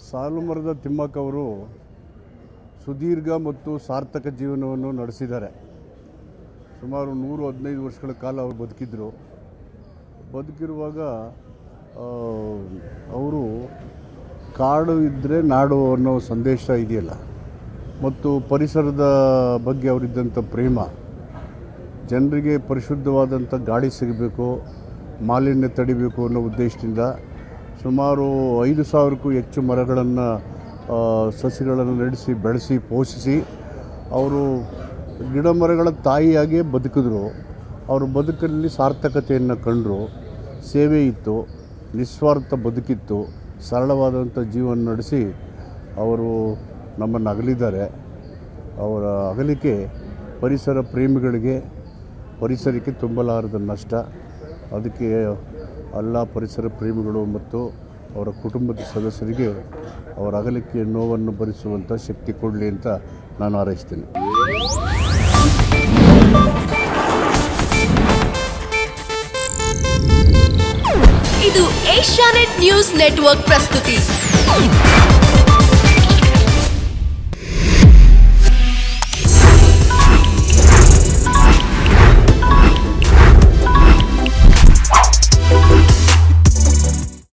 ಸಾಲುಮರದ ತಿಮ್ಮಕ್ಕ ಅವರು ಸುದೀರ್ಘ ಮತ್ತು ಸಾರ್ಥಕ ಜೀವನವನ್ನು ನಡೆಸಿದ್ದಾರೆ. ಸುಮಾರು 115 ವರ್ಷಗಳ ಕಾಲ ಅವರು ಬದುಕಿರುವಾಗ ಅವರು ಕಾಡು ಇದ್ದರೆ ನಾಡು ಅನ್ನೋ ಸಂದೇಶ ಇದೆಯಲ್ಲ, ಮತ್ತು ಪರಿಸರದ ಬಗ್ಗೆ ಅವರಿದ್ದಂಥ ಪ್ರೇಮ, ಜನರಿಗೆ ಪರಿಶುದ್ಧವಾದಂಥ ಗಾಳಿ ಸಿಗಬೇಕು, ಮಾಲಿನ್ಯ ತಡಿಬೇಕು ಅನ್ನೋ ಉದ್ದೇಶದಿಂದ ಸುಮಾರು 5,000ಕ್ಕೂ ಹೆಚ್ಚು ಮರಗಳನ್ನು ಸಸಿಗಳನ್ನು ನಡೆಸಿ ಬೆಳೆಸಿ ಪೋಷಿಸಿ ಅವರು ಗಿಡ ಮರಗಳ ತಾಯಿಯಾಗಿಯೇ ಬದುಕಿದ್ರು. ಅವರು ಬದುಕಲ್ಲಿ ಸಾರ್ಥಕತೆಯನ್ನು ಕಂಡರು. ಸೇವೆ ಇತ್ತು, ನಿಸ್ವಾರ್ಥ ಬದುಕಿತ್ತು, ಸರಳವಾದಂಥ ಜೀವನ ನಡೆಸಿ ಅವರು ನಮ್ಮನ್ನು ಅಗಲಿದ್ದಾರೆ. ಅವರ ಅಗಲಿಕೆ ಪರಿಸರ ಪ್ರೇಮಿಗಳಿಗೆ, ಪರಿಸರಕ್ಕೆ ತುಂಬಲಾರದ ನಷ್ಟ. ಅದಕ್ಕೆ ಎಲ್ಲ ಪರಿಸರ ಪ್ರೇಮಿಗಳು ಮತ್ತು ಅವರ ಕುಟುಂಬದ ಸದಸ್ಯರಿಗೆ ಅವರ ಅಗಲಿಕೆ ನೋವನ್ನು ಭರಿಸುವಂಥ ಶಕ್ತಿ ಕೊಡಲಿ ಅಂತ ನಾನು ಹಾರೈಸ್ತೇನೆ. ಇದು ಏಷ್ಯಾನೆಟ್ ನ್ಯೂಸ್ ನೆಟ್ವರ್ಕ್ ಪ್ರಸ್ತುತಿ.